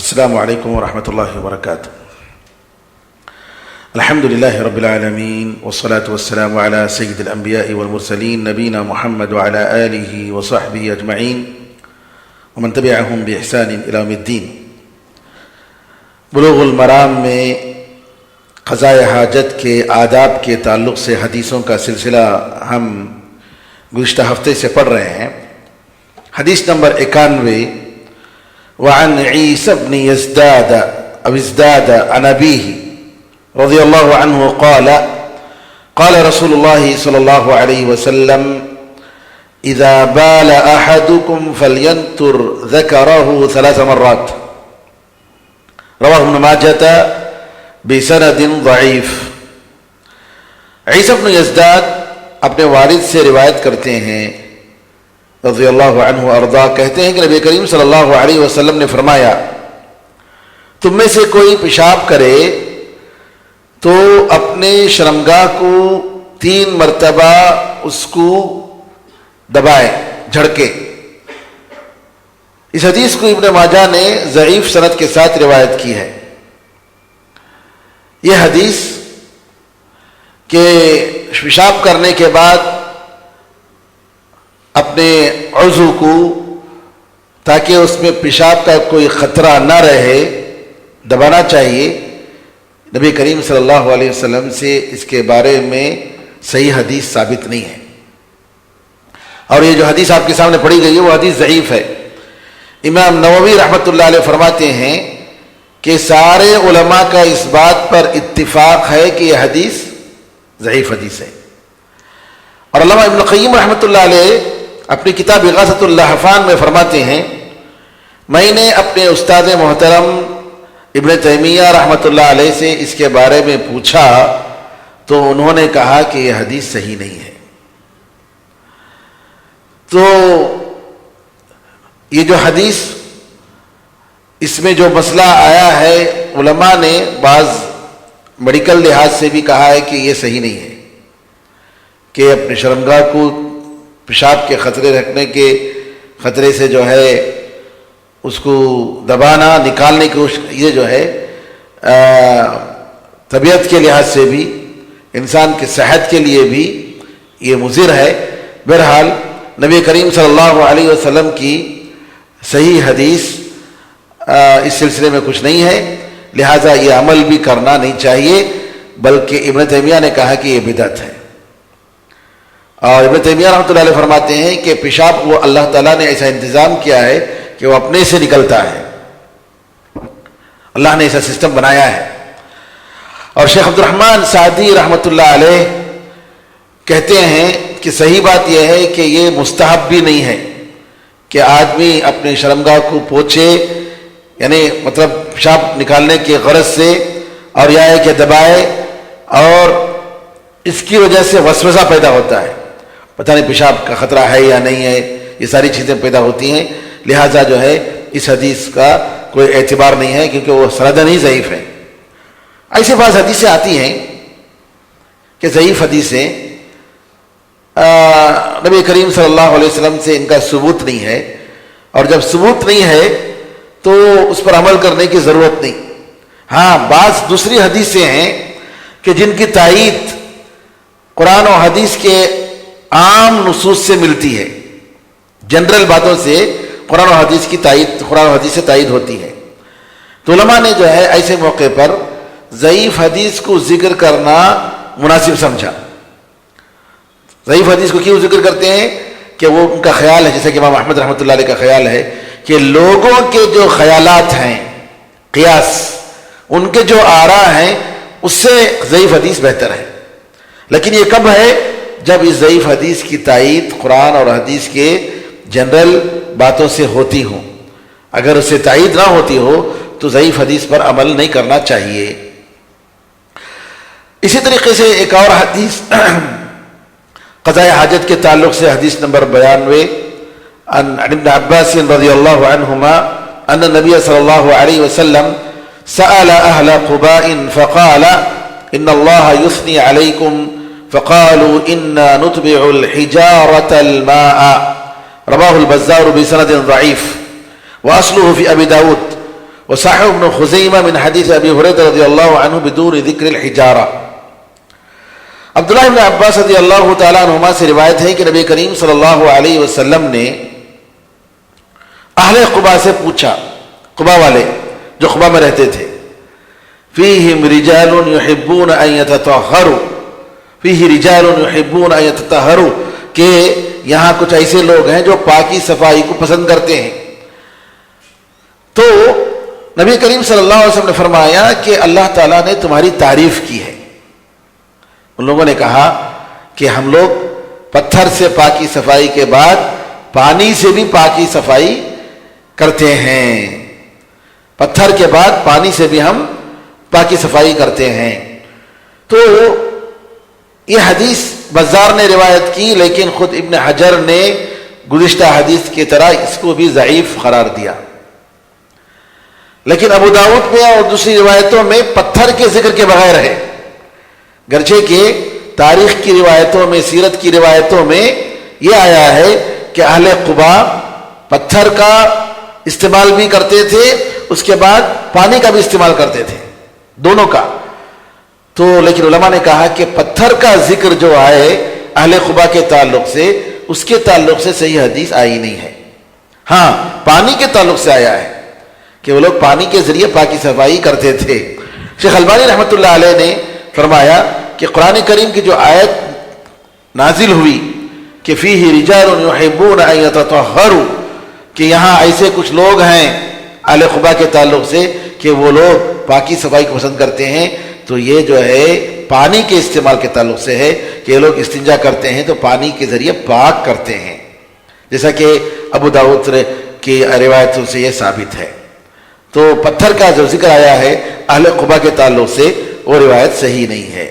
السلام عليكم ورحمة الله وبركاته. الحمد لله رب العالمين والصلاة والسلام على سيد الأنبياء والمرسلين نبينا محمد وعلى آله وصحبه أجمعين ومن تبعهم بإحسان إلى يوم الدين. بلوغ المرام میں قضاء حاجت کے آداب کے تعلق سے حدیثوں کا سلسلہ ہم گزشتہ ہفتے سے پڑھ رہے ہیں. حدیث نمبر 91. وعن عيسى بن يزداد أو ازداد عن أبيه رضي الله عنه قال قال رسول الله صلى الله عليه وسلم إذا بال أحدكم فلينتر ذكره 3 مرات. رواه ابن ماجة بسند ضعيف. عیسی بن یزداد اپنے والد سے روایت کرتے ہیں رضی اللہ عنہ ارضا، کہتے ہیں کہ نبی کریم صلی اللہ علیہ وسلم نے فرمایا، تم میں سے کوئی پیشاب کرے تو اپنے شرمگاہ کو 3 مرتبہ اس کو دبائے، جھڑکے. اس حدیث کو ابن ماجہ نے ضعیف سند کے ساتھ روایت کی ہے. یہ حدیث کہ پیشاب کرنے کے بعد اپنے عضو کو، تاکہ اس میں پیشاب کا کوئی خطرہ نہ رہے، دبانا چاہیے، نبی کریم صلی اللہ علیہ وسلم سے اس کے بارے میں صحیح حدیث ثابت نہیں ہے. اور یہ جو حدیث آپ کے سامنے پڑھی گئی ہے وہ حدیث ضعیف ہے. امام نووی رحمۃ اللہ علیہ فرماتے ہیں کہ سارے علماء کا اس بات پر اتفاق ہے کہ یہ حدیث ضعیف حدیث ہے. اور علامہ ابن القیم رحمۃ اللہ علیہ اپنی کتاب اغاثۃ اللحفان میں فرماتے ہیں، میں نے اپنے استاد محترم ابن تیمیہ رحمۃ اللہ علیہ سے اس کے بارے میں پوچھا تو انہوں نے کہا کہ یہ حدیث صحیح نہیں ہے. تو یہ جو حدیث، اس میں جو مسئلہ آیا ہے، علماء نے بعض میڈیکل لحاظ سے بھی کہا ہے کہ یہ صحیح نہیں ہے کہ اپنے شرمگاہ کو پیشاب کے خطرے رکھنے کے خطرے سے جو ہے اس کو دبانا، نکالنے کی یہ جو ہے طبیعت کے لحاظ سے بھی، انسان کی صحت کے لیے بھی یہ مضر ہے. بہرحال نبی کریم صلی اللہ علیہ وسلم کی صحیح حدیث اس سلسلے میں کچھ نہیں ہے، لہٰذا یہ عمل بھی کرنا نہیں چاہیے، بلکہ ابن تیمیہ نے کہا کہ یہ بدعت ہے. اور ابن تیمیہ رحمۃ اللہ علیہ فرماتے ہیں کہ پیشاب وہ اللہ تعالیٰ نے ایسا انتظام کیا ہے کہ وہ اپنے سے نکلتا ہے، اللہ نے ایسا سسٹم بنایا ہے. اور شیخ عبد الرحمن سعدی رحمۃ اللہ علیہ کہتے ہیں کہ صحیح بات یہ ہے کہ یہ مستحب بھی نہیں ہے کہ آدمی اپنے شرمگاہ کو پوچھے، یعنی مطلب پیشاب نکالنے کے غرض سے، اور یا ہے کہ دبائے، اور اس کی وجہ سے وسوسہ پیدا ہوتا ہے، پتہ نہیں پیشاب کا خطرہ ہے یا نہیں ہے، یہ ساری چیزیں پیدا ہوتی ہیں. لہٰذا جو ہے اس حدیث کا کوئی اعتبار نہیں ہے، کیونکہ وہ سندن ہی ضعیف ہے. ایسے بعض حدیثیں آتی ہیں کہ ضعیف حدیثیں نبی کریم صلی اللہ علیہ وسلم سے ان کا ثبوت نہیں ہے، اور جب ثبوت نہیں ہے تو اس پر عمل کرنے کی ضرورت نہیں. ہاں، بعض دوسری حدیثیں ہیں کہ جن کی تائید قرآن و حدیث کے عام نصوص سے ملتی ہے، جنرل باتوں سے قرآن و حدیث کی تائید، قرآن و حدیث سے تائید ہوتی ہے. تو علماء نے جو ہے ایسے موقع پر ضعیف حدیث کو ذکر کرنا مناسب سمجھا. ضعیف حدیث کو کیوں ذکر کرتے ہیں کہ وہ ان کا خیال ہے، جیسے کہ امام احمد رحمۃ اللہ علیہ کا خیال ہے کہ لوگوں کے جو خیالات ہیں، قیاس، ان کے جو آراء ہیں، اس سے ضعیف حدیث بہتر ہے. لیکن یہ کب ہے؟ جب اس ضعیف حدیث کی تائید قرآن اور حدیث کے جنرل باتوں سے ہوتی ہو. اگر اس سے تائید نہ ہوتی ہو تو ضعیف حدیث پر عمل نہیں کرنا چاہیے. اسی طریقے سے ایک اور حدیث قضاء حاجت کے تعلق سے، حدیث نمبر 92. عن ابن عباس رضی اللہ عنہما ان النبی صلی اللہ علیہ وسلم سأل اہل قباء فقال ان اللہ یثنی علیکم فقالوا انا نتبع الحجارة الماء. رواه البزار بسند ضعيف واصله في ابي داود وصححه ابن خزیمہ من حدیث ابی ہریرہ رضی اللہ عنہ بدون ذکر الحجارہ. عبداللہ ابن عباس رضی اللہ تعالیٰ عنہما سے روایت ہے کہ نبی کریم صلی اللہ علیہ وسلم نے اہل قباء سے پوچھا، قباء والے جو قباء میں رہتے تھے، فیہم رجال یحبون ان یتطہروا، فیہ رجال یحبون ان یتطہروا، کہ یہاں کچھ ایسے لوگ ہیں جو پاکی صفائی کو پسند کرتے ہیں. تو نبی کریم صلی اللہ علیہ وسلم نے فرمایا کہ اللہ تعالیٰ نے تمہاری تعریف کی ہے. ان لوگوں نے کہا کہ ہم لوگ پتھر سے پاکی صفائی کے بعد پانی سے بھی پاکی صفائی کرتے ہیں، پتھر کے بعد پانی سے بھی ہم پاکی صفائی کرتے ہیں. تو یہ حدیث بزار نے روایت کی، لیکن خود ابن حجر نے گزشتہ حدیث کی طرح اس کو بھی ضعیف قرار دیا. لیکن ابو داؤد میں اور دوسری روایتوں میں پتھر کے ذکر کے بغیر ہے، گرچہ کہ تاریخ کی روایتوں میں، سیرت کی روایتوں میں یہ آیا ہے کہ اہل قباء پتھر کا استعمال بھی کرتے تھے، اس کے بعد پانی کا بھی استعمال کرتے تھے، دونوں کا. تو لیکن علماء نے کہا کہ پتھر کا ذکر جو آئے اہل قباء کے تعلق سے، اس کے تعلق سے صحیح حدیث آئی نہیں ہے. ہاں پانی کے تعلق سے آیا ہے کہ وہ لوگ پانی کے ذریعے پاکی صفائی کرتے تھے. شیخ البانی رحمۃ اللہ علیہ نے فرمایا کہ قرآن کریم کی جو آیت نازل ہوئی کہ فیہ رجال یحبون ان یتطہروا، کہ یہاں ایسے کچھ لوگ ہیں اہل قباء کے تعلق سے کہ وہ لوگ پاکی صفائی کو پسند کرتے ہیں، تو یہ جو ہے پانی کے استعمال کے تعلق سے ہے کہ یہ لوگ استنجا کرتے ہیں تو پانی کے ذریعے پاک کرتے ہیں، جیسا کہ ابو داؤد کی روایتوں سے یہ ثابت ہے. تو پتھر کا جو ذکر آیا ہے اہل قباء کے تعلق سے وہ روایت صحیح نہیں ہے.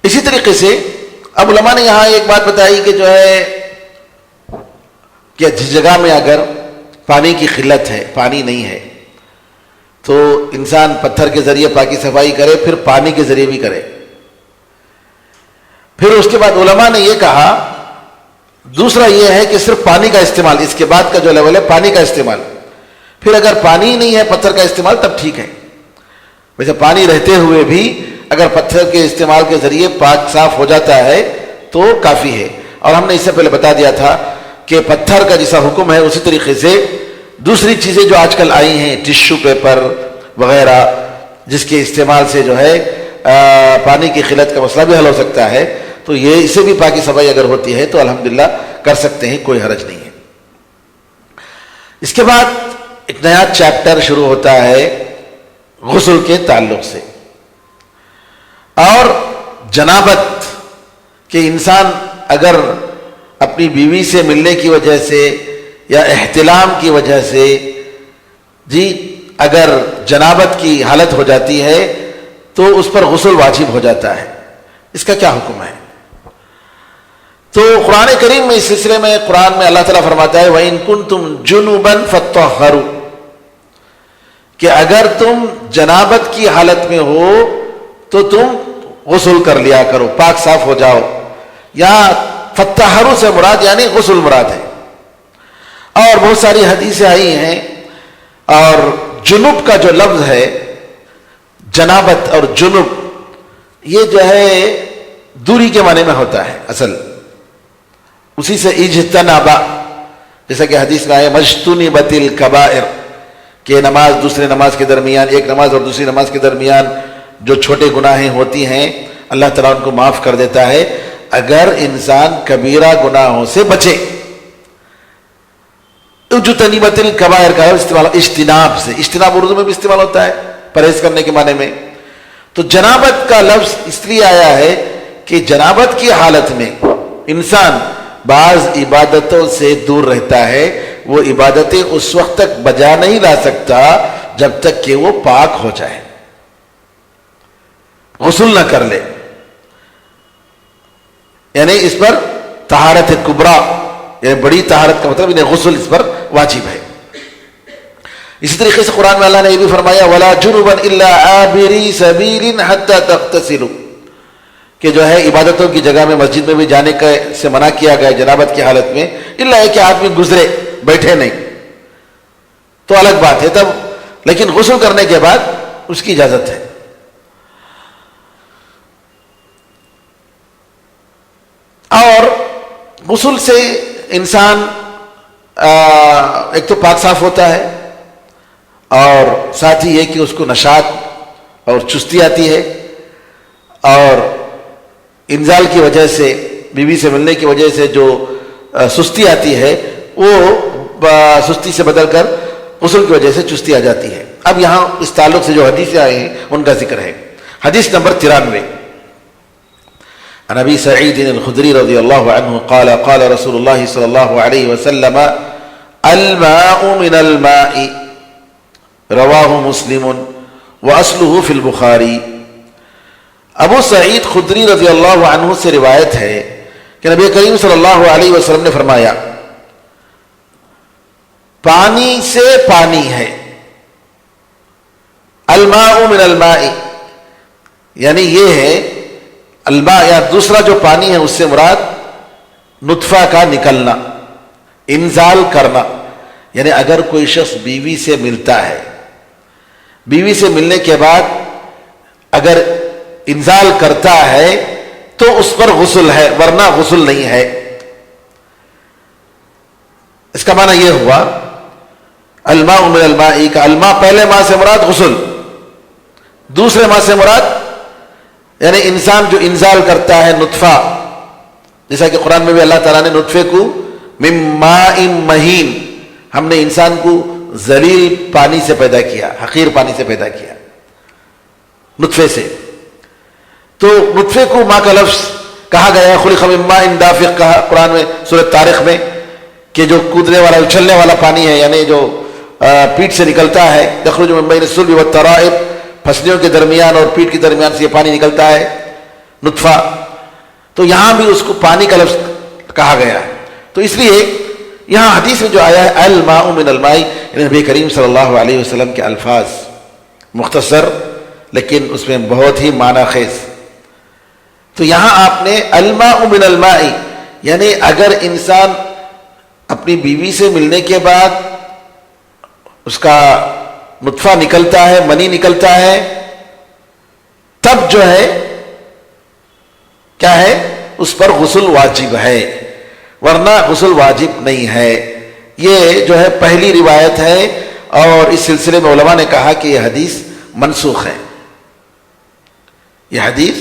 اسی طریقے سے اب علماء نے یہاں ایک بات بتائی کہ جو ہے کہ جس جگہ میں اگر پانی کی قلت ہے، پانی نہیں ہے، تو انسان پتھر کے ذریعے پاکی صفائی کرے، پھر پانی کے ذریعے بھی کرے. پھر اس کے بعد علماء نے یہ کہا، دوسرا یہ ہے کہ صرف پانی کا استعمال، اس کے بعد کا جو لیول ہے پانی کا استعمال. پھر اگر پانی نہیں ہے پتھر کا استعمال تب ٹھیک ہے. ویسے پانی رہتے ہوئے بھی اگر پتھر کے استعمال کے ذریعے پاک صاف ہو جاتا ہے تو کافی ہے. اور ہم نے اس سے پہلے بتا دیا تھا کہ پتھر کا جیسا حکم ہے اسی طریقے سے دوسری چیزیں جو آج کل آئی ہیں، ٹشو پیپر وغیرہ، جس کے استعمال سے جو ہے پانی کی قلت کا مسئلہ بھی حل ہو سکتا ہے، تو یہ اسے بھی پاکی صفائی اگر ہوتی ہے تو الحمدللہ کر سکتے ہیں، کوئی حرج نہیں ہے. اس کے بعد ایک نیا چیپٹر شروع ہوتا ہے غسل کے تعلق سے، اور جنابت کہ انسان اگر اپنی بیوی سے ملنے کی وجہ سے یا احتلام کی وجہ سے اگر جنابت کی حالت ہو جاتی ہے تو اس پر غسل واجب ہو جاتا ہے. اس کا کیا حکم ہے؟ تو قرآن کریم میں اس سلسلے میں قرآن میں اللہ تعالیٰ فرماتا ہے وَإِن كُنتُمْ جُنُبًا فَطَّهَّرُوا، کہ اگر تم جنابت کی حالت میں ہو تو تم غسل کر لیا کرو، پاک صاف ہو جاؤ. یا فَطَّهَّرُوا سے مراد یعنی غسل مراد ہے. اور بہت ساری حدیثیں آئی ہیں، اور جنوب کا جو لفظ ہے، جنابت اور جنوب، یہ جو ہے دوری کے معنی میں ہوتا ہے اصل. اسی سے اجتنابا، جیسا کہ حدیث میں آیا مجتنبت الکبائر، کہ نماز دوسرے نماز کے درمیان، ایک نماز اور دوسری نماز کے درمیان جو چھوٹے گناہیں ہوتی ہیں اللہ تعالیٰ ان کو معاف کر دیتا ہے اگر انسان کبیرہ گناہوں سے بچے. اجتنبت الکبائر کا استعمال اجتناب سے، اجتناب اردو میں بھی استعمال ہوتا ہے پرہیز کرنے کے معنی میں. تو جنابت کا لفظ اس لیے آیا ہے کہ جنابت کی حالت میں انسان بعض عبادتوں سے دور رہتا ہے، وہ عبادتیں اس وقت تک بجا نہیں لا سکتا جب تک کہ وہ پاک ہو جائے، غسل نہ کر لے. یعنی اس پر طہارت کبریٰ، یعنی بڑی طہارت کا مطلب انہیں غسل اس پر واجب ہے. اسی طریقے سے قرآن میں اللہ نے یہ بھی فرمایا وَلَا جُنُبًا إِلَّا عَابِرِي سَبِيلٍ حَتَّى تَغْتَسِلُوا، کہ جو ہے عبادتوں کی جگہ میں مسجد میں بھی جانے سے منع کیا گیا جنابت کی حالت میں، الا ہے کہ آدمی گزرے، بیٹھے نہیں، تو الگ بات ہے تب، لیکن غسل کرنے کے بعد اس کی اجازت ہے۔ اور غسل سے انسان ایک تو پاک صاف ہوتا ہے، اور ساتھ ہی یہ کہ اس کو نشاط اور چستی آتی ہے، اور انزال کی وجہ سے، بیوی سے ملنے کی وجہ سے جو سستی آتی ہے وہ سستی سے بدل کر غسل کی وجہ سے چستی آ جاتی ہے۔ اب یہاں اس تعلق سے جو حدیثیں آئے ہیں ان کا ذکر ہے۔ حدیث نمبر 93، عن ابی سعید الخدری رضی اللہ عنہ قال قال رسول اللہ صلی اللہ علیہ وسلم الماء من الماء رواہ مسلم واصلہ فی البخاری۔ ابو سعید خدری رضی اللہ عنہ سے روایت ہے کہ نبی کریم صلی اللہ علیہ وسلم نے فرمایا پانی سے پانی ہے، الماء من الماء، یعنی یہ ہے الماء یا دوسرا جو پانی ہے اس سے مراد نطفہ کا نکلنا، انزال کرنا، یعنی اگر کوئی شخص بیوی سے ملتا ہے، بیوی سے ملنے کے بعد اگر انزال کرتا ہے تو اس پر غسل ہے، ورنہ غسل نہیں ہے۔ اس کا معنی یہ ہوا الماء من الماء کا الماء پہلے ماء سے مراد غسل، دوسرے ماء سے مراد یعنی انسان جو انزال کرتا ہے نطفہ، جیسا کہ قرآن میں بھی اللہ تعالیٰ نے نطفے کو من ماء مہین، ہم نے انسان کو ذلیل پانی سے پیدا کیا، حقیر پانی سے پیدا کیا، نطفے سے۔ تو نطفے کو ماں کا لفظ کہا گیا ہے، خلق من ماء دافق کہا قرآن میں سورۃ طارق میں، کہ جو کودنے والا اچھلنے والا پانی ہے، یعنی جو پیٹ سے نکلتا ہے، یخرج من بین الصلب والترائب، پھسلیوں کے درمیان اور پیٹ کے درمیان سے یہ پانی نکلتا ہے نطفہ، تو یہاں بھی اس کو پانی کا لفظ کہا گیا ہے۔ تو اس لیے یہاں حدیث میں جو آیا ہے الماء من الماء، یعنی نبی کریم صلی اللہ علیہ وسلم کے الفاظ مختصر لیکن اس میں بہت ہی معنی خیز۔ تو یہاں آپ نے الماء من الماء، یعنی اگر انسان اپنی بیوی سے ملنے کے بعد اس کا نطفہ نکلتا ہے، منی نکلتا ہے، تب جو ہے کیا ہے، اس پر غسل واجب ہے، ورنہ غسل واجب نہیں ہے۔ یہ جو ہے پہلی روایت ہے، اور اس سلسلے میں علماء نے کہا کہ یہ حدیث منسوخ ہے۔ یہ حدیث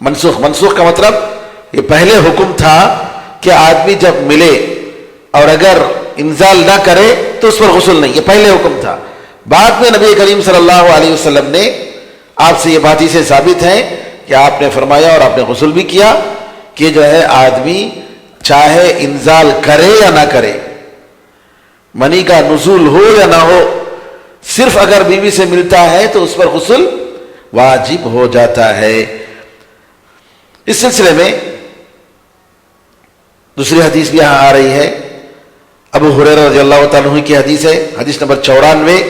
منسوخ کا مطلب یہ پہلے حکم تھا کہ آدمی جب ملے اور اگر انزال نہ کرے تو اس پر غسل نہیں، یہ پہلے حکم تھا۔ بعد میں نبی کریم صلی اللہ علیہ وسلم نے آپ سے یہ باتیں سے ثابت ہیں کہ آپ نے فرمایا اور آپ نے غسل بھی کیا کہ جو ہے آدمی چاہے انزال کرے یا نہ کرے، منی کا نزول ہو یا نہ ہو، صرف اگر بیوی سے ملتا ہے تو اس پر غسل واجب ہو جاتا ہے۔ اس سلسلے میں دوسری حدیث بھی یہاں آ رہی ہے، ابو ہریرہ رضی اللہ تعالیٰ عنہ کی حدیث ہے، حدیث نمبر 94،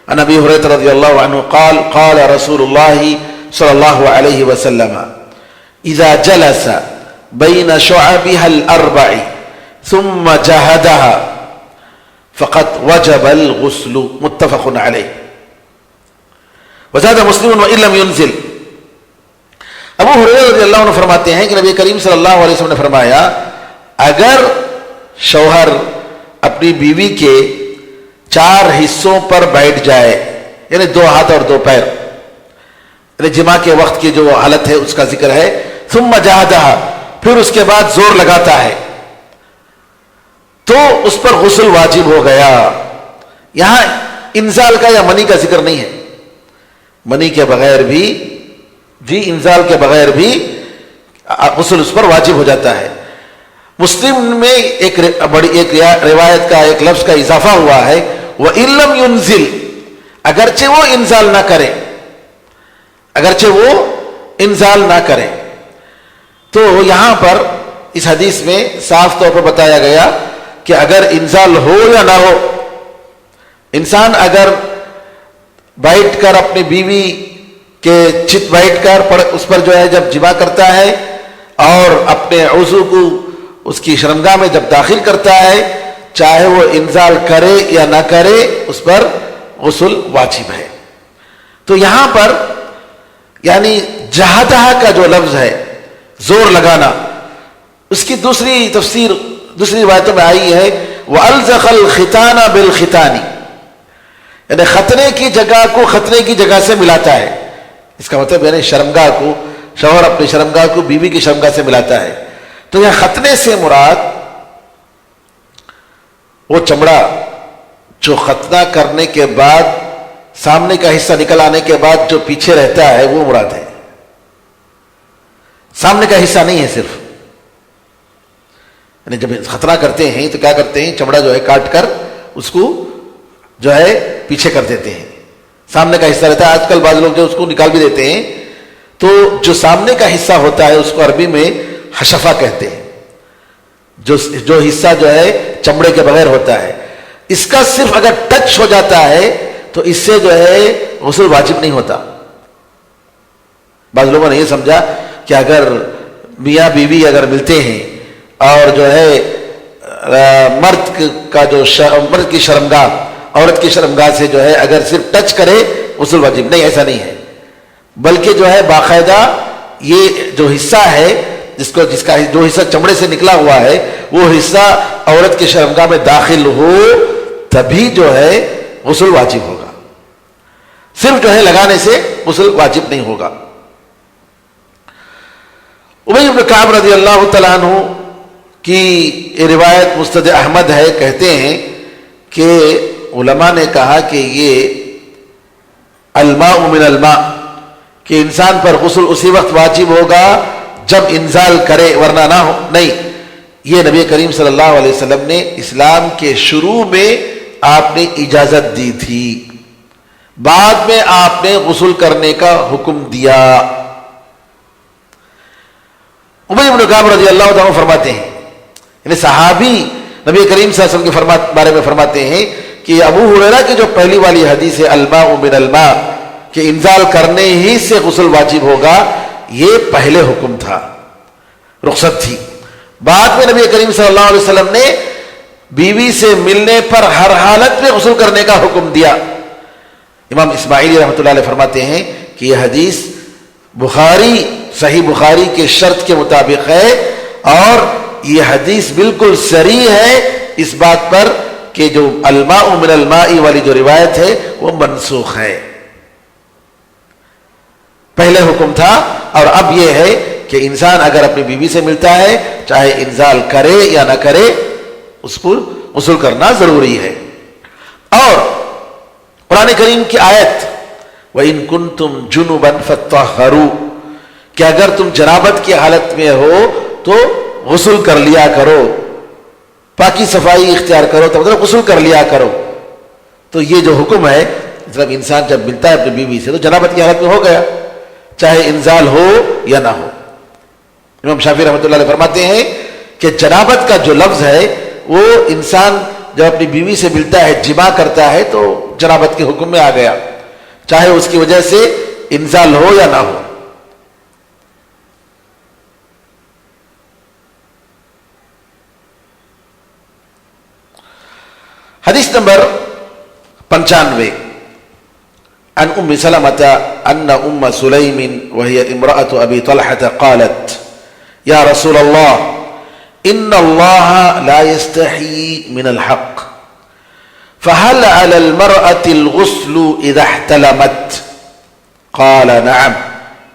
عن ابی ہریرہ رضی اللہ عنہ قال قال رسول اللہ صلی اللہ علیہ وسلم اذا جلس بین شعبها الاربع ثم جہدها فقد وجب الغسل، متفق علیہ۔ وزاد مسلم وان لم ينزل۔ ابو ہریرہ رضی اللہ عنہ فرماتے ہیں کہ نبی کریم صلی اللہ علیہ وسلم نے فرمایا اگر شوہر اپنی بیوی کے 4 حصوں پر بیٹھ جائے، یعنی 2 ہاتھ اور 2 پیر، یعنی جماع کے وقت کی جو حالت ہے اس کا ذکر ہے، ثم جہدها، پھر اس کے بعد زور لگاتا ہے، تو اس پر غسل واجب ہو گیا۔ یہاں انزال کا یا منی کا ذکر نہیں ہے، منی کے بغیر بھی انزال کے بغیر بھی غسل اس پر واجب ہو جاتا ہے۔ مسلم میں ایک روایت کا ایک لفظ کا اضافہ ہوا ہے، وَإِن لَمْ يُنزِلْ، اگرچہ وہ انزال نہ کرے، اگرچہ وہ انزال نہ کرے۔ تو یہاں پر اس حدیث میں صاف طور پر بتایا گیا کہ اگر انزال ہو یا نہ ہو، انسان اگر بیٹھ کر اپنی بیوی کہ چت بیٹھ کر اس پر جو ہے جب جمع کرتا ہے اور اپنے عضو کو اس کی شرمگاہ میں جب داخل کرتا ہے، چاہے وہ انزال کرے یا نہ کرے اس پر غسل واجب ہے۔ تو یہاں پر یعنی جہدہ کا جو لفظ ہے زور لگانا، اس کی دوسری تفسیر دوسری روایتوں میں آئی ہے وَأَلْزَقَ الْخِتَانَ بِالْخِتَانِ، یعنی ختنے کی جگہ کو ختنے کی جگہ سے ملاتا ہے۔ اس کا مطلب یعنی شرمگاہ کو، شوہر اپنی شرمگاہ کو بیوی کی شرمگاہ سے ملاتا ہے۔ تو یہاں ختنے سے مراد وہ چمڑا جو ختنہ کرنے کے بعد سامنے کا حصہ نکل آنے کے بعد جو پیچھے رہتا ہے وہ مراد ہے، سامنے کا حصہ نہیں ہے صرف۔ یعنی جب ختنہ کرتے ہیں تو کیا کرتے ہیں، چمڑا جو ہے کاٹ کر اس کو جو ہے پیچھے کر دیتے ہیں، سامنے کا حصہ رہتا ہے۔ آج کل بعض لوگ جو اس کو نکال بھی دیتے ہیں، تو جو سامنے کا حصہ ہوتا ہے اس کو عربی میں حشفہ کہتے ہیں، جو حصہ جو ہے چمڑے کے بغیر ہوتا ہے، اس کا صرف اگر ٹچ ہو جاتا ہے تو اس سے جو ہے غسل واجب نہیں ہوتا۔ بعض لوگوں نے یہ سمجھا کہ اگر میاں بیوی اگر ملتے ہیں اور جو ہے مرد کی شرمگاہ عورت کی شرمگاہ سے جو ہے اگر صرف ٹچ کرے غسل واجب نہیں، ایسا نہیں ہے، بلکہ جو ہے باقاعدہ یہ جو حصہ ہے جو حصہ چمڑے سے نکلا ہوا ہے وہ حصہ عورت کی شرمگاہ میں داخل ہو تبھی جو ہے غسل واجب ہوگا، صرف جو ہے لگانے سے غسل واجب نہیں ہوگا۔ ابی بن کعب رضی اللہ تعالیٰ عنہ کی یہ روایت مستد احمد ہے، کہتے ہیں کہ علماء نے کہا کہ یہ الماء من الماء، کہ انسان پر غسل اسی وقت واجب ہوگا جب انزال کرے، ورنہ نہ ہو نہیں۔ یہ نبی کریم صلی اللہ علیہ وسلم نے اسلام کے شروع میں آپ نے اجازت دی تھی، بعد میں آپ نے غسل کرنے کا حکم دیا۔ ابی بن کعب رضی اللہ عنہ فرماتے ہیں، یعنی صحابی نبی کریم صلی اللہ علیہ وسلم کے بارے میں فرماتے ہیں کہ ابو ہریرہ کی جو پہلی والی حدیث ہے الماء من الماء، کہ انزال کرنے ہی سے غسل واجب ہوگا، یہ پہلے حکم تھا، رخصت تھی۔ بعد میں نبی کریم صلی اللہ علیہ وسلم نے بیوی سے ملنے پر ہر حالت میں غسل کرنے کا حکم دیا۔ امام اسماعیلی رحمۃ اللہ علیہ فرماتے ہیں کہ یہ حدیث صحیح بخاری کے شرط کے مطابق ہے، اور یہ حدیث بالکل صریح ہے اس بات پر کہ جو الماء من الماء والی جو روایت ہے وہ منسوخ ہے۔ پہلے حکم تھا، اور اب یہ ہے کہ انسان اگر اپنی بیوی سے ملتا ہے چاہے انزال کرے یا نہ کرے اس پر غسل کرنا ضروری ہے۔ اور قرآن کریم کی آیت وَإِن كُنتُمْ جُنُبًا فَطَّهَّرُوا، کہ اگر تم جنابت کی حالت میں ہو تو غسل کر لیا کرو، پاکی صفائی اختیار کرو، تو مطلب غسل کر لیا کرو۔ تو یہ جو حکم ہے، مطلب انسان جب ملتا ہے اپنی بیوی سے تو جنابت کی حالت میں ہو گیا، چاہے انزال ہو یا نہ ہو۔ امام شافعی رحمۃ اللہ علیہ فرماتے ہیں کہ جنابت کا جو لفظ ہے وہ انسان جب اپنی بیوی سے ملتا ہے جماع کرتا ہے تو جنابت کے حکم میں آ گیا، چاہے اس کی وجہ سے انزال ہو یا نہ ہو۔ حدیث نمبر 95 عن ام سلمة ان ام سليم وهي امرأة ابي طلحة قالت يا رسول الله ان الله لا يستحيي من الحق فهل على المرأة الغسل اذا احتلمت؟ قال نعم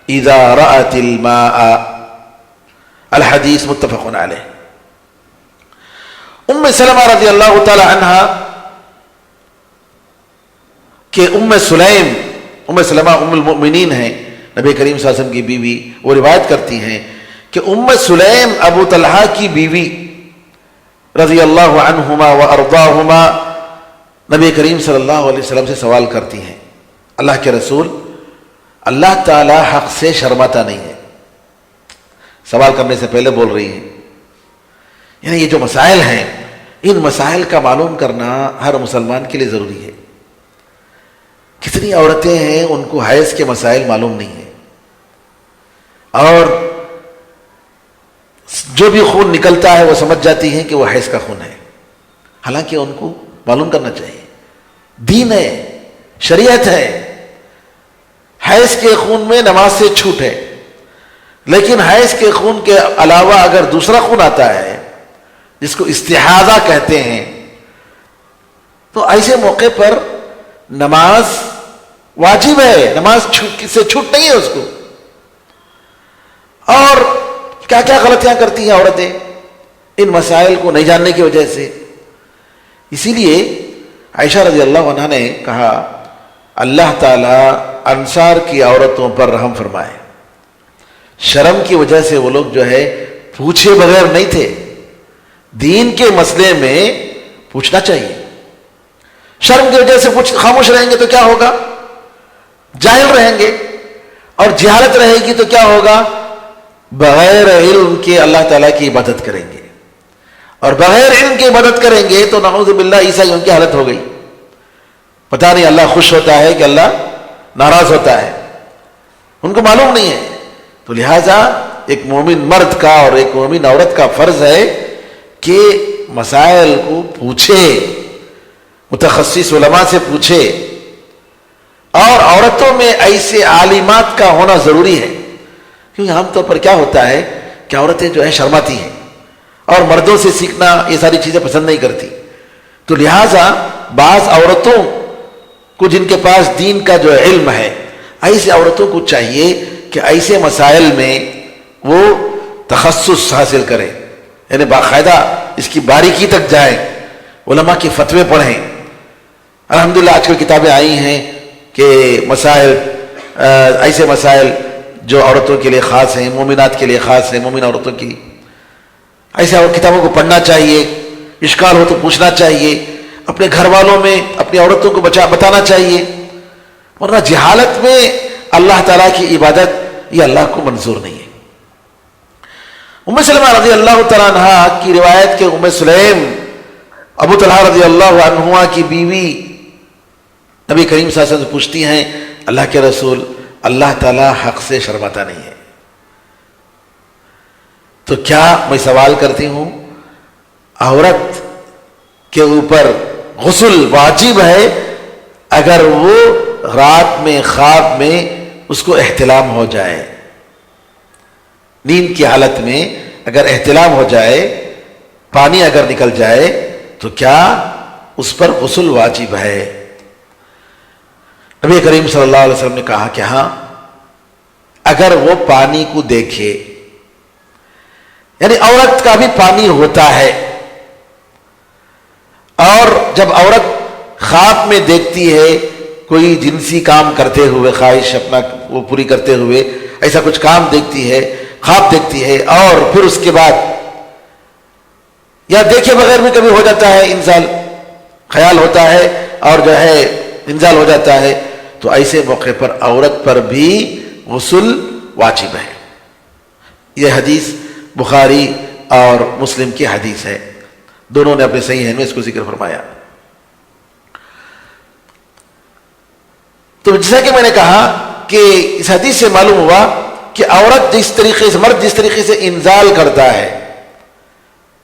اذا رأت الماء۔ الحدیث متفق علیہ۔ ام سلمہ رضی اللہ تعالی عنہ کہ ام سلمہ ام المؤمنین ہیں، نبی کریم صلی اللہ علیہ وسلم کی بیوی، وہ روایت کرتی ہیں کہ ام سلیم ابو طلحہ کی بیوی رضی اللہ عنہما و ارضاہما نبی کریم صلی اللہ علیہ وسلم سے سوال کرتی ہیں، اللہ کے رسول، اللہ تعالی حق سے شرماتا نہیں ہے، سوال کرنے سے پہلے بول رہی ہیں، یعنی یہ جو مسائل ہیں ان مسائل کا معلوم کرنا ہر مسلمان کے لیے ضروری ہے۔ کتنی عورتیں ہیں ان کو حیض کے مسائل معلوم نہیں ہیں، اور جو بھی خون نکلتا ہے وہ سمجھ جاتی ہیں کہ وہ حیض کا خون ہے، حالانکہ ان کو معلوم کرنا چاہیے۔ دین ہے، شریعت ہے، حیض کے خون میں نماز سے چھوٹ ہے، لیکن حیض کے خون کے علاوہ اگر دوسرا خون آتا ہے جس کو استحاضہ کہتے ہیں، تو ایسے موقع پر نماز واجب ہے، نماز سے چھوٹ نہیں ہے اس کو۔ اور کیا کیا غلطیاں کرتی ہیں عورتیں ان مسائل کو نہیں جاننے کی وجہ سے۔ اسی لیے عائشہ رضی اللہ عنہا نے کہا اللہ تعالیٰ انصار کی عورتوں پر رحم فرمائے، شرم کی وجہ سے وہ لوگ جو ہے پوچھے بغیر نہیں تھے، دین کے مسئلے میں پوچھنا چاہیے۔ شرم کی وجہ سے خاموش رہیں گے تو کیا ہوگا؟ جاہل رہیں گے، اور جہالت رہے گی تو کیا ہوگا؟ بغیر علم کے اللہ تعالیٰ کی عبادت کریں گے، اور بغیر علم کی عبادت کریں گے تو نعوذ باللہ عیسائیوں کی حالت ہو گئی۔ پتہ نہیں اللہ خوش ہوتا ہے کہ اللہ ناراض ہوتا ہے، ان کو معلوم نہیں ہے۔ تو لہٰذا ایک مومن مرد کا اور ایک مومن عورت کا فرض ہے کہ مسائل کو پوچھے، متخصص علماء سے پوچھے، اور عورتوں میں ایسے عالمات کا ہونا ضروری ہے، کیونکہ عام طور پر کیا ہوتا ہے کہ عورتیں جو ہے شرماتی ہیں اور مردوں سے سیکھنا یہ ساری چیزیں پسند نہیں کرتی۔ تو لہٰذا بعض عورتوں کو جن کے پاس دین کا جو علم ہے، ایسے عورتوں کو چاہیے کہ ایسے مسائل میں وہ تخصص حاصل کریں، یعنی باقاعدہ اس کی باریکی تک جائیں، علماء کے فتوے پڑھیں۔ الحمدللہ آج کل کتابیں آئی ہیں کہ مسائل، ایسے مسائل جو عورتوں کے لیے خاص ہیں، مومنات کے لیے خاص ہیں، مومن عورتوں کی، ایسے اور کتابوں کو پڑھنا چاہیے، اشکال ہو تو پوچھنا چاہیے، اپنے گھر والوں میں اپنی عورتوں کو بتانا چاہیے، ورنہ جہالت میں اللہ تعالیٰ کی عبادت یہ اللہ کو منظور نہیں ہے۔ ام سلمہ رضی اللہ تعالیٰ عنہ کی روایت کے ام سلیم ابو طلحہ رضی اللہ عنہ کی بیوی نبی کریم صلی اللہ علیہ وسلم سے پوچھتی ہیں اللہ کے رسول، اللہ تعالیٰ حق سے شرماتا نہیں ہے، تو کیا میں سوال کرتی ہوں عورت کے اوپر غسل واجب ہے اگر وہ رات میں خواب میں اس کو احتلام ہو جائے، نیند کی حالت میں اگر احتلام ہو جائے، پانی اگر نکل جائے تو کیا اس پر غسل واجب ہے؟ نبی کریم صلی اللہ علیہ وسلم نے کہا کہ ہاں، اگر وہ پانی کو دیکھے، یعنی عورت کا بھی پانی ہوتا ہے، اور جب عورت خواب میں دیکھتی ہے کوئی جنسی کام کرتے ہوئے، خواہش اپنا وہ پوری کرتے ہوئے ایسا کچھ کام دیکھتی ہے، خواب دیکھتی ہے، اور پھر اس کے بعد یا دیکھے بغیر بھی کبھی ہو جاتا ہے انزال، خیال ہوتا ہے اور جو ہے انزال ہو جاتا ہے، تو ایسے موقع پر عورت پر بھی غسل واجب ہے۔ یہ حدیث بخاری اور مسلم کی حدیث ہے، دونوں نے اپنے صحیح میں اس کو ذکر فرمایا۔ تو جیسا کہ میں نے کہا کہ اس حدیث سے معلوم ہوا کہ عورت جس طریقے سے، مرد جس طریقے سے انزال کرتا ہے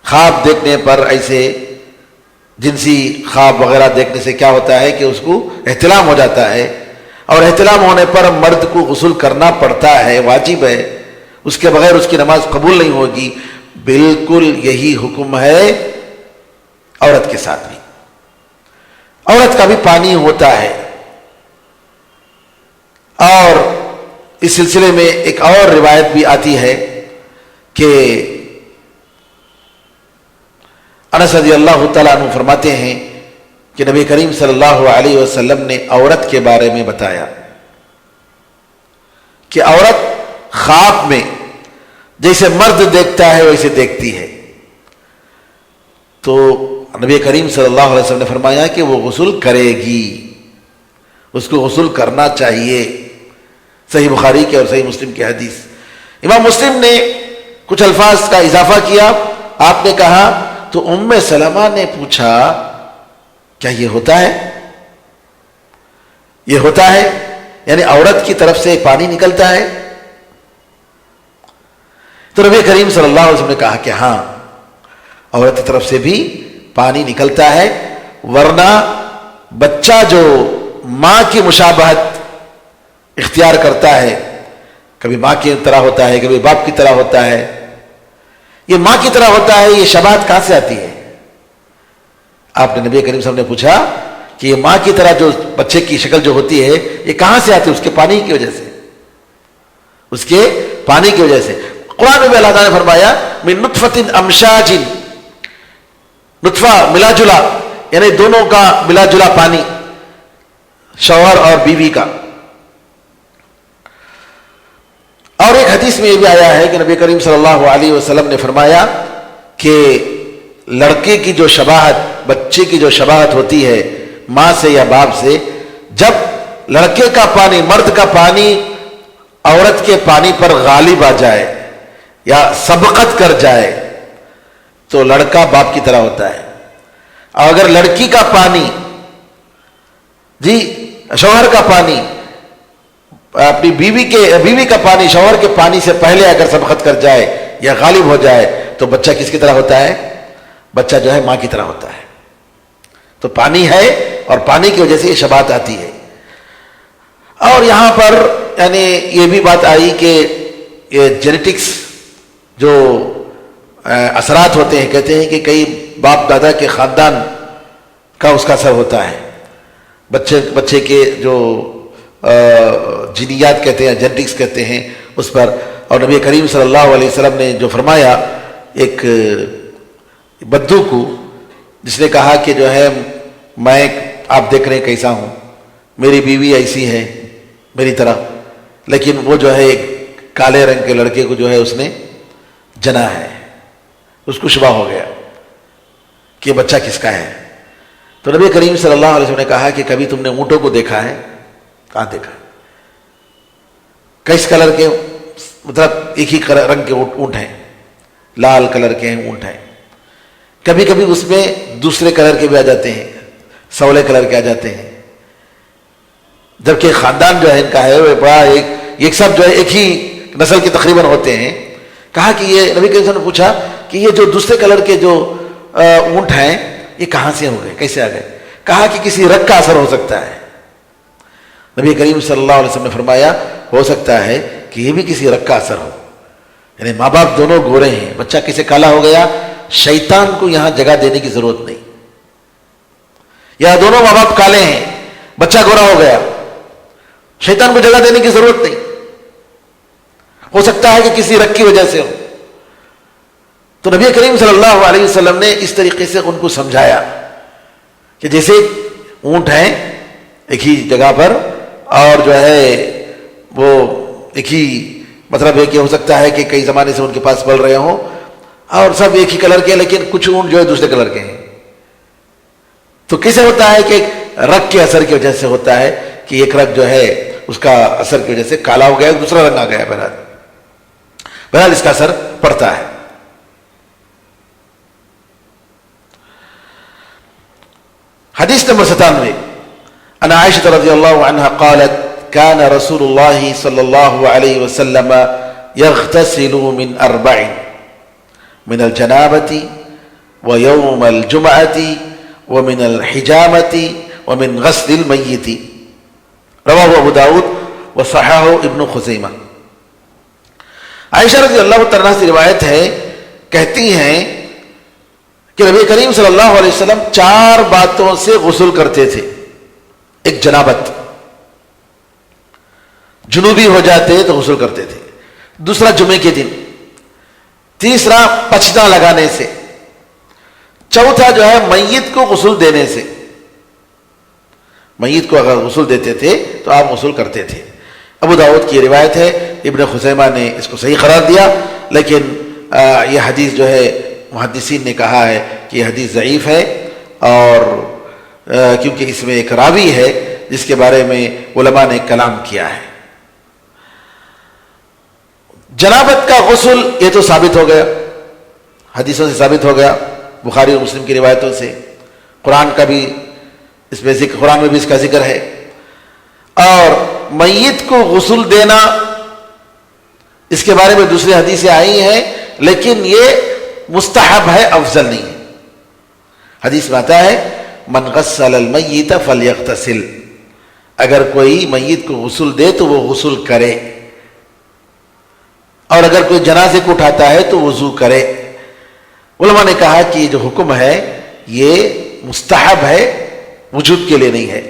خواب دیکھنے پر، ایسے جنسی خواب وغیرہ دیکھنے سے کیا ہوتا ہے کہ اس کو احتلام ہو جاتا ہے، اور احتلام ہونے پر مرد کو غسل کرنا پڑتا ہے، واجب ہے، اس کے بغیر اس کی نماز قبول نہیں ہوگی۔ بالکل یہی حکم ہے عورت کے ساتھ بھی، عورت کا بھی پانی ہوتا ہے۔ اور اس سلسلے میں ایک اور روایت بھی آتی ہے کہ انس رضی اللہ تعالیٰ عنہ فرماتے ہیں کہ نبی کریم صلی اللہ علیہ وسلم نے عورت کے بارے میں بتایا کہ عورت خواب میں جیسے مرد دیکھتا ہے ویسے دیکھتی ہے، تو نبی کریم صلی اللہ علیہ وسلم نے فرمایا کہ وہ غسل کرے گی، اس کو غسل کرنا چاہیے۔ صحیح بخاری کے اور صحیح مسلم کی حدیث۔ امام مسلم نے کچھ الفاظ کا اضافہ کیا، آپ نے کہا تو ام سلمہ نے پوچھا کیا یہ ہوتا ہے؟ یہ ہوتا ہے، یعنی عورت کی طرف سے پانی نکلتا ہے؟ تو نبی کریم صلی اللہ علیہ وسلم نے کہا کہ ہاں، عورت کی طرف سے بھی پانی نکلتا ہے، ورنہ بچہ جو ماں کی مشابہت اختیار کرتا ہے، کبھی ماں کی طرح ہوتا ہے، کبھی باپ کی طرح ہوتا ہے، یہ ماں کی طرح ہوتا ہے، یہ شباہت کہاں سے آتی ہے؟ آپ نے نبی کریم صلی اللہ علیہ وسلم نے پوچھا کہ یہ ماں کی طرح جو بچے کی شکل جو ہوتی ہے یہ کہاں سے آتی ہے؟ اس کے پانی کی وجہ سے، اس کے پانی کی وجہ سے۔ قرآن میں اللہ تعالیٰ نے فرمایا من نطفۃ امشاج، نطفہ ملا جلا، یعنی دونوں کا ملا جلا پانی، شوہر اور بیوی کا۔ اور ایک حدیث میں یہ بھی آیا ہے کہ نبی کریم صلی اللہ علیہ وسلم نے فرمایا کہ لڑکے کی جو شباہت، بچے کی جو شباہت ہوتی ہے ماں سے یا باپ سے، جب لڑکے کا پانی، مرد کا پانی عورت کے پانی پر غالب آ جائے یا سبقت کر جائے تو لڑکا باپ کی طرح ہوتا ہے، اور اگر لڑکی کا پانی، شوہر کا پانی اپنی بیوی کا پانی شوہر کے پانی سے پہلے اگر سبقت کر جائے یا غالب ہو جائے تو بچہ کس کی طرح ہوتا ہے؟ بچہ جو ہے ماں کی طرح ہوتا ہے۔ تو پانی ہے اور پانی کی وجہ سے یہ شباہت آتی ہے۔ اور یہاں پر یعنی یہ بھی بات آئی کہ یہ جینیٹکس جو اثرات ہوتے ہیں، کہتے ہیں کہ کئی باپ دادا کے خاندان کا اس کا اثر ہوتا ہے بچے کے جو جینیات کہتے ہیں، جینیٹکس کہتے ہیں اس پر۔ اور نبی کریم صلی اللہ علیہ وسلم نے جو فرمایا ایک بدو کو، جس نے کہا کہ جو ہے میں، آپ دیکھ رہے ہیں کیسا ہوں، میری بیوی ایسی ہے میری طرح، لیکن وہ جو ہے ایک کالے رنگ کے لڑکے کو جو ہے اس نے جنا ہے، اس کو شبہ ہو گیا کہ بچہ کس کا ہے۔ تو نبی کریم صلی اللہ علیہ وسلم نے کہا کہ کبھی تم نے اونٹوں کو دیکھا ہے؟ کہاں دیکھا؟ کس کلر کے؟ مطلب ایک ہی رنگ کے اونٹ ہیں، لال کلر کے ہیں اونٹ ہیں، کبھی کبھی اس میں دوسرے کلر کے بھی آ جاتے ہیں، سولے کلر کے آ جاتے ہیں، جبکہ خاندان جو ہے ان کا ہے وہ بڑا ایک سب جو ہے ایک ہی نسل کے تقریباً ہوتے ہیں۔ کہا کہ یہ نبی کریم صلی اللہ علیہ وسلم نے پوچھا کہ یہ جو دوسرے کلر کے جو اونٹ ہیں یہ کہاں سے ہو گئے، کیسے آ گئے؟ کہا کہ کسی رگ کا اثر ہو سکتا ہے۔ نبی کریم صلی اللہ علیہ وسلم نے فرمایا ہو سکتا ہے کہ یہ بھی کسی رگ کا اثر ہو، یعنی ماں باپ دونوں گورے ہیں، بچہ کیسے کالا ہو گیا، شیطان کو یہاں جگہ دینے کی ضرورت نہیں، یا دونوں ماں باپ کالے ہیں بچہ گورا ہو گیا، شیطان کو جگہ دینے کی ضرورت نہیں، ہو سکتا ہے کہ کسی رگ کی وجہ سے ہو۔ تو نبی کریم صلی اللہ علیہ وسلم نے اس طریقے سے ان کو سمجھایا کہ جیسے اونٹ ہیں ایک ہی جگہ پر، اور جو ہے وہ ایک ہی، مطلب ہے کہ ہو سکتا ہے کہ کئی زمانے سے ان کے پاس پل رہے ہوں اور سب ایک ہی کلر کے، لیکن کچھ اونٹ جو ہے دوسرے کلر کے ہیں۔ تو کیسے ہوتا ہے کہ رگ کے اثر کی وجہ سے ہوتا ہے کہ ایک رگ جو ہے اس کا اثر کی وجہ سے کالا ہو گیا، دوسرا رنگ آ گیا، بہرحال اس کا اثر پڑتا ہے۔ حدیث نمبر 97، عن عائشة رضی اللہ عنہ قالت كان رسول اللہ صلی اللہ علیہ وسلم يغتسل من 4 من الجنابة ويوم الجمعة ومن الحجامة ومن غسل الميت، رواہ ابو داود وصححہ ابن خزیمہ۔ عائشہ رضی اللہ تعالیٰ سے روایت ہے، کہتی ہیں کہ نبی کریم صلی اللہ علیہ وسلم 4 باتوں سے غسل کرتے تھے۔ ایک جنابت، جنوبی ہو جاتے تو غسل کرتے تھے، دوسرا جمعے کے دن، تیسرا پچنا لگانے سے، چوتھا جو ہے میت کو غسل دینے سے، میت کو اگر غسل دیتے تھے تو آپ غسل کرتے تھے۔ ابو داؤد کی روایت ہے، ابن خزیمہ نے اس کو صحیح قرار دیا، لیکن یہ حدیث جو ہے محدثین نے کہا ہے کہ یہ حدیث ضعیف ہے، اور کیونکہ اس میں ایک راوی ہے جس کے بارے میں علماء نے کلام کیا ہے۔ جنابت کا غسل یہ تو ثابت ہو گیا، حدیثوں سے ثابت ہو گیا، بخاری اور مسلم کی روایتوں سے، قرآن کا بھی اس میں ذکر، قرآن میں بھی اس کا ذکر ہے۔ اور میت کو غسل دینا اس کے بارے میں دوسری حدیثیں آئی ہیں، لیکن یہ مستحب ہے، افضل نہیں ہے۔ حدیث میں آتا ہے من غسل المیت فلیغتسل، اگر کوئی میت کو غسل دے تو وہ غسل کرے، اور اگر کوئی جنازے کو اٹھاتا ہے تو وضو کرے۔ علماء نے کہا کہ یہ جو حکم ہے یہ مستحب ہے، وجوب کے لیے نہیں ہے۔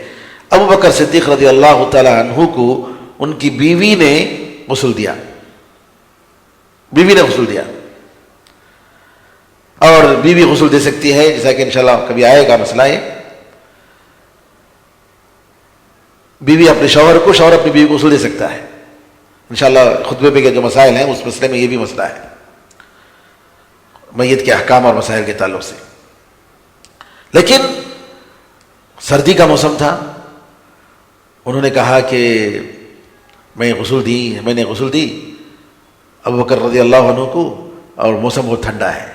ابو بکر صدیق رضی اللہ تعالی عنہ کو ان کی بیوی نے غسل دیا، بیوی نے غسل دیا، اور بیوی غسل دے سکتی ہے، جیسا کہ انشاءاللہ کبھی آئے گا مسئلہ ہے، بیوی اپنے شوہر کو، شوہر اپنی بیوی کو غسل دے سکتا ہے۔ انشاءاللہ خطبے پہ کے جو مسائل ہیں اس مسئلے میں یہ بھی مسئلہ ہے، میت کے احکام اور مسائل کے تعلق سے۔ لیکن سردی کا موسم تھا، انہوں نے کہا کہ میں نے غسل دی ابو بکر رضی اللہ عنہ کو، اور موسم بہت ٹھنڈا ہے،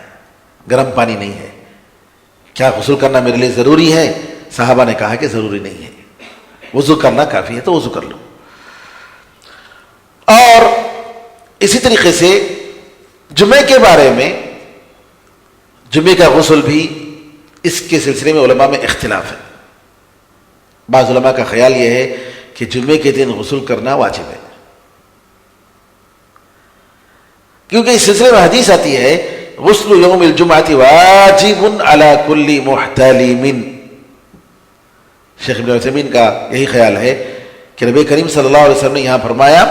گرم پانی نہیں ہے، کیا غسل کرنا میرے لیے ضروری ہے؟ صحابہ نے کہا کہ ضروری نہیں ہے، وضو کرنا کافی ہے، تو وضو کر لو۔ اور اسی طریقے سے جمعے کے بارے میں، جمعے کا غسل بھی اس کے سلسلے میں علماء میں اختلاف ہے۔ بعض علماء کا خیال یہ ہے کہ جمعے کے دن غسل کرنا واجب ہے، کیونکہ اس سلسلے میں حدیث آتی ہے غسل یوم الجمعہ واجب علی کل محتلم۔ شیخ ابن عثیمین کا یہی خیال ہے کہ نبی کریم صلی اللہ علیہ وسلم نے یہاں فرمایا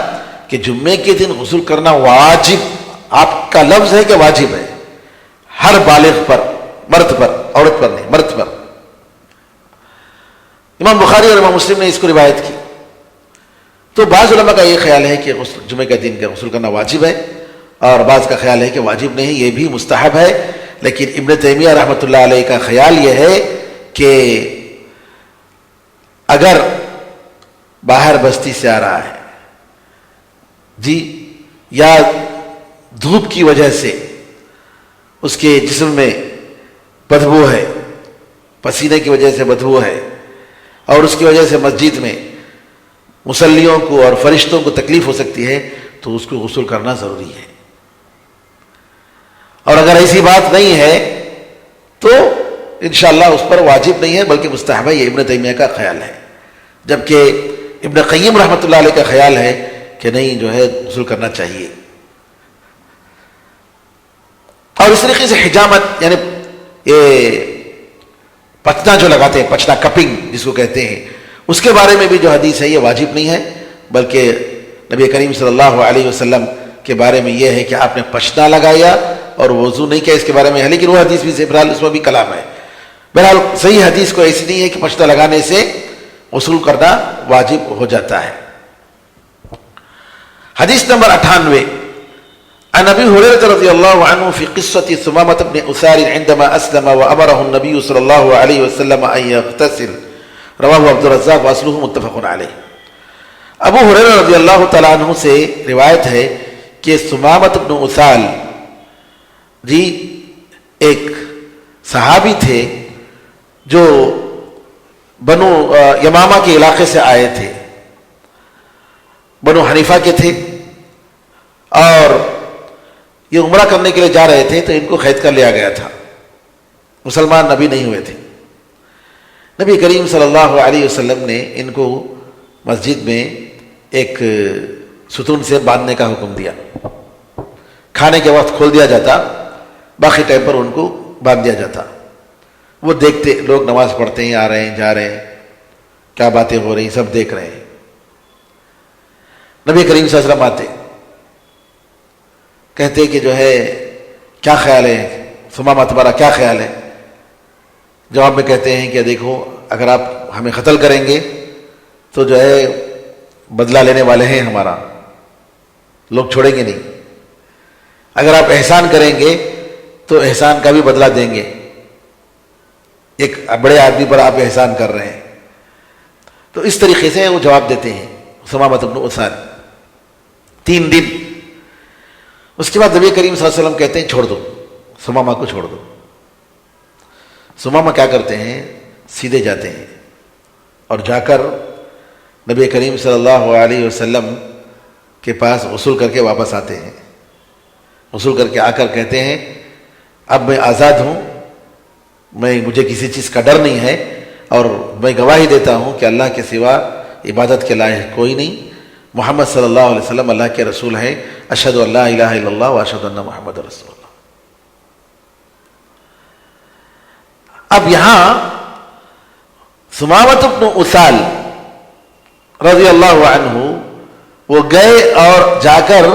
کہ جمعے کے دن غسل کرنا واجب، آپ کا لفظ ہے کہ واجب ہے، ہر بالغ پر، مرد پر، عورت پر نہیں، مرد پر۔ امام بخاری اور امام مسلم نے اس کو روایت کی۔ تو بعض علماء کا یہ خیال ہے کہ جمعے کے دن کا غسل کرنا واجب ہے، اور بعض کا خیال ہے کہ واجب نہیں، یہ بھی مستحب ہے۔ لیکن ابن تیمیہ رحمۃ اللہ علیہ کا خیال یہ ہے کہ اگر باہر بستی سے آ رہا ہے جی، یا دھوپ کی وجہ سے اس کے جسم میں بدبو ہے، پسینے کی وجہ سے بدبو ہے، اور اس کی وجہ سے مسجد میں مصلیوں کو اور فرشتوں کو تکلیف ہو سکتی ہے، تو اس کو غسل کرنا ضروری ہے۔ اور اگر ایسی بات نہیں ہے تو انشاءاللہ اس پر واجب نہیں ہے بلکہ مستحب ہے، یہ ابن تیمیہ کا خیال ہے۔ جبکہ ابن قیم رحمۃ اللہ علیہ کا خیال ہے کہ نہیں، جو ہے غسل کرنا چاہیے۔ اور اس طریقے سے حجامت، یعنی یہ پچنا جو لگاتے ہیں، پچنا کپنگ جس کو کہتے ہیں، اس کے بارے میں بھی جو حدیث ہے یہ واجب نہیں ہے، بلکہ نبی کریم صلی اللہ علیہ وسلم کے بارے میں یہ ہے کہ آپ نے پچنا لگایا اور وضو نہیں کیا، اس کے بارے میں ہے، لیکن وہ حدیث بھی بہرحال اس میں بھی کلام ہے۔ بہرحال صحیح حدیث کو ایسی نہیں ہے کہ پچنا لگانے سے غسل کرنا واجب ہو جاتا ہے۔ حدیث نمبر 98، عن ابی ہریرہ رضی اللہ عنہ فی قصة ثمامة بن اسار عندما اسلم وامره النبی صلی اللہ علیہ وسلم ان یغتسل، رواہ عبد الرزاق واصلہ متفق علیہ۔ ابو ہریرہ رضی اللہ تعالیٰ عنہ سے روایت ہے کہ ثمامة بن اسال جی ایک صحابی تھے جو بنو یمامہ کے علاقے سے آئے تھے، بنو حنیفہ کے تھے، اور یہ عمرہ کرنے کے لیے جا رہے تھے تو ان کو قید کر لیا گیا تھا، مسلمان نبی نہیں ہوئے تھے۔ نبی کریم صلی اللہ علیہ وسلم نے ان کو مسجد میں ایک ستون سے باندھنے کا حکم دیا، کھانے کے وقت کھول دیا جاتا، باقی ٹائم پر ان کو باندھ دیا جاتا۔ وہ دیکھتے، لوگ نماز پڑھتے ہیں، آ رہے ہیں، جا رہے ہیں، کیا باتیں ہو رہی ہیں، سب دیکھ رہے ہیں۔ نبی کریم صلی اللہ علیہ وسلم آتے، کہتے کہ جو ہے کیا خیال ہے ثمامہ، تمہارا کیا خیال ہے؟ جواب میں کہتے ہیں کہ دیکھو، اگر آپ ہمیں قتل کریں گے تو جو ہے بدلہ لینے والے ہیں ہمارا، لوگ چھوڑیں گے نہیں، اگر آپ احسان کریں گے تو احسان کا بھی بدلہ دیں گے، ایک بڑے آدمی پر آپ احسان کر رہے ہیں۔ تو اس طریقے سے وہ جواب دیتے ہیں ثمامہ بن اسال 3 دن۔ اس کے بعد نبی کریم صلی اللہ علیہ وسلم کہتے ہیں چھوڑ دو، ثمامہ کو چھوڑ دو۔ ثمامہ کیا کرتے ہیں، سیدھے جاتے ہیں اور جا کر نبی کریم صلی اللہ علیہ وسلم کے پاس غسل کر کے واپس آتے ہیں. غسل کر کے آ کر کہتے ہیں اب میں آزاد ہوں, مجھے کسی چیز کا ڈر نہیں ہے, اور میں گواہی دیتا ہوں کہ اللہ کے سوا عبادت کے لائق کوئی نہیں, محمد صلی اللہ علیہ وسلم اللہ کے رسول ہیں, اشہد ان لا الہ الا اللہ واشہد ان محمد رسول اللہ. اب یہاں ثمامۃ بن اسال رضی اللہ عنہ وہ گئے اور جا کر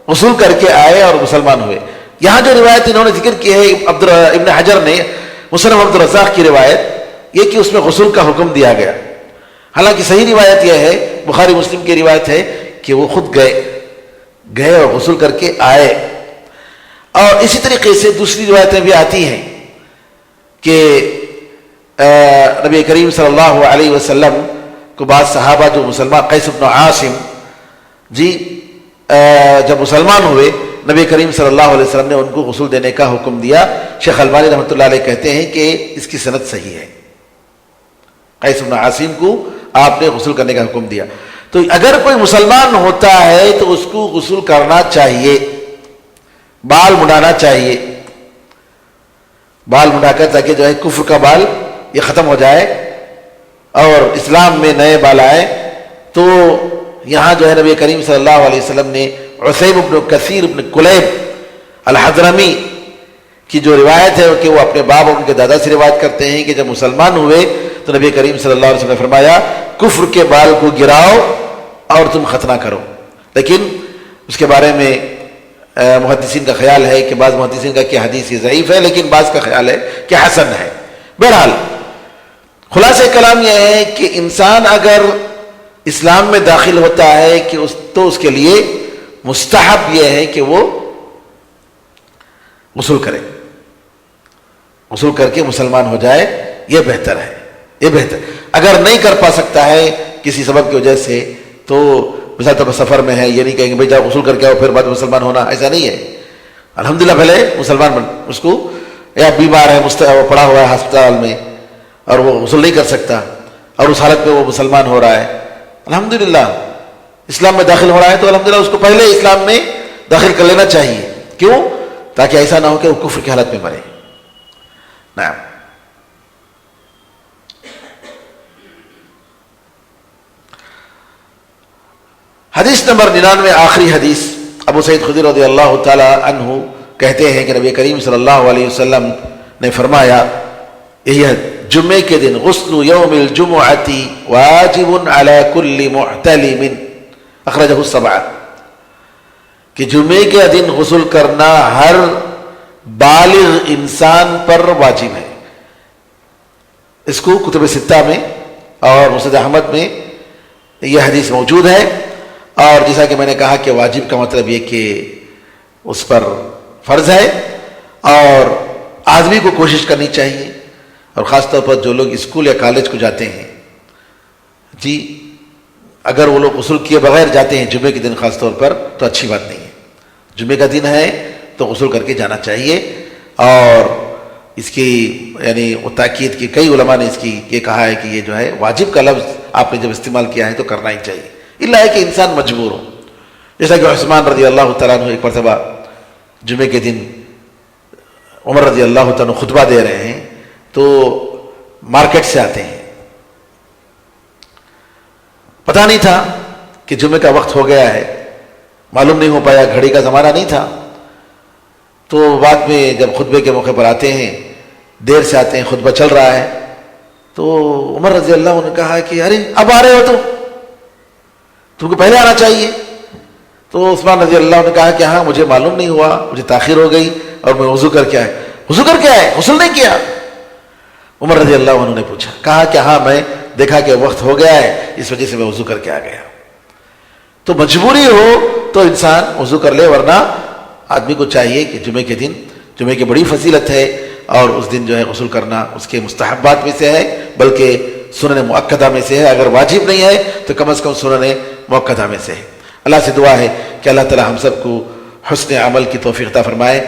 غسل کر کے آئے اور مسلمان ہوئے. یہاں جو روایت انہوں نے ذکر کی ہے ابن حجر نے, مصنف عبد الرزاق کی روایت, یہ کہ اس میں غسل کا حکم دیا گیا. حالانکہ صحیح روایت یہ ہے, بخاری مسلم کی روایت ہے کہ وہ خود گئے اور غسل کر کے آئے. اور اسی طریقے سے دوسری روایتیں بھی آتی ہیں کہ نبی کریم صلی اللہ علیہ وسلم کو بعض صحابہ جو مسلمان, قیس بن عاصم جب مسلمان ہوئے, نبی کریم صلی اللہ علیہ وسلم نے ان کو غسل دینے کا حکم دیا. شیخ البانی رحمۃ اللہ علیہ کہتے ہیں کہ اس کی سند صحیح ہے, قیس بن عاصم کو آپ نے غسل کرنے کا حکم دیا. تو اگر کوئی مسلمان ہوتا ہے تو اس کو غسل کرنا چاہیے, بال مڈانا چاہیے, بال مڈا کر تاکہ جو ہے کفر کا بال یہ ختم ہو جائے اور اسلام میں نئے بال آئے. تو یہاں جو ہے نبی کریم صلی اللہ علیہ وسلم نے عصیم بن کثیر بن کلیب الحضرمی کی جو روایت ہے کہ وہ اپنے باپ اور ان کے دادا سے روایت کرتے ہیں کہ جب مسلمان ہوئے تو نبی کریم صلی اللہ علیہ وسلم نے فرمایا کفر کے بال کو گراؤ اور تم ختنہ کرو. لیکن اس کے بارے میں محدثین کا خیال ہے کہ بعض محدثین کا کہ حدیث یہ ضعیف ہے, لیکن بعض کا خیال ہے کہ حسن ہے. بہرحال خلاصہ کلام یہ ہے کہ انسان اگر اسلام میں داخل ہوتا ہے کہ تو اس کے لیے مستحب یہ ہے کہ وہ غسل کرے, غسل کر کے مسلمان ہو جائے, یہ بہتر ہے, یہ بہتر. اگر نہیں کر پا سکتا ہے کسی سبب کی وجہ سے تو مثال طور پر سفر میں ہے, یہ نہیں کہیں گے بھائی جاؤ غسل کر کے آؤ پھر بعد مسلمان ہونا, ایسا نہیں ہے. الحمدللہ پہلے مسلمان بن, اس کو یا بیمار ہے, وہ پڑا ہوا ہے ہسپتال میں اور وہ غسل نہیں کر سکتا اور اس حالت میں وہ مسلمان ہو رہا ہے, الحمدللہ اسلام میں داخل ہو رہا ہے تو الحمدللہ اس کو پہلے اسلام میں داخل کر لینا چاہیے. کیوں؟ تاکہ ایسا نہ ہو کہ وہ کفر کی حالت میں مرے. نعم. حدیث نمبر 99 آخری حدیث, ابو سعید خدری رضی اللہ تعالی عنہ کہتے ہیں کہ نبی کریم صلی اللہ علیہ وسلم نے فرمایا, یہی جمعے کے دن غسل یوم الجمعۃ واجب علی کل محتلم اخرجہ السبعہ, کہ جمعے کے دن غسل کرنا ہر بالغ انسان پر واجب ہے. اس کو کتب ستہ میں اور مسند احمد میں یہ حدیث موجود ہے. اور جیسا کہ میں نے کہا کہ واجب کا مطلب یہ کہ اس پر فرض ہے اور آدمی کو کوشش کرنی چاہیے, اور خاص طور پر جو لوگ اسکول یا کالج کو جاتے ہیں اگر وہ لوگ غسل کیے بغیر جاتے ہیں جمعے کے دن خاص طور پر تو اچھی بات نہیں ہے. جمعے کا دن ہے تو غسل کر کے جانا چاہیے. اور اس کی یعنی وہ تاکید کی کئی علماء نے اس کی یہ کہا ہے کہ یہ جو ہے واجب کا لفظ آپ نے جب استعمال کیا ہے تو کرنا ہی چاہیے, الا ہے کہ انسان مجبور ہو. جیسا کہ عثمان رضی اللہ تعالیٰ عنہ ایک مرتبہ جمعے کے دن عمر رضی اللہ تعالیٰ عنہ خطبہ دے رہے ہیں تو مارکیٹ سے آتے ہیں, پتہ نہیں تھا کہ جمعے کا وقت ہو گیا ہے, معلوم نہیں ہو پایا, گھڑی کا زمانہ نہیں تھا. تو بعد میں جب خطبے کے موقع پر آتے ہیں, دیر سے آتے ہیں, خطبہ چل رہا ہے, تو عمر رضی اللہ عنہ نے کہا کہ ارے اب آ رہے ہو تم کو پہلے آنا چاہیے. تو عثمان رضی اللہ عنہ نے کہا کہ ہاں مجھے معلوم نہیں ہوا, مجھے تاخیر ہو گئی اور میں وضو کر کے آئے. وضو کر کے آئے, غسل نہیں کیا؟ عمر رضی اللہ عنہ نے پوچھا, کہا کہ ہاں میں دیکھا کہ وقت ہو گیا ہے اس وجہ سے میں وضو کر کے آ گیا. تو مجبوری ہو تو انسان وضو کر لے, ورنہ آدمی کو چاہیے کہ جمعے کے دن, جمعے کی بڑی فضیلت ہے اور اس دن جو ہے غسل کرنا اس کے مستحبات میں سے ہے, بلکہ سنن مؤکدہ میں سے ہے. اگر واجب نہیں ہے تو کم از کم سنن مؤکدہ میں سے ہے. اللہ سے دعا ہے کہ اللہ تعالی ہم سب کو حسن عمل کی توفیق عطا فرمائے.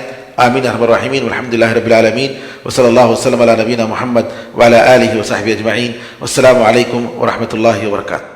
آمین ارحم الراحمین والحمد للہ رب العالمین وصلی اللہ وسلم علی نبینا محمد وعلی آلہ وصحبہ اجمعین. والسلام علیکم ورحمۃ اللہ وبرکاتہ.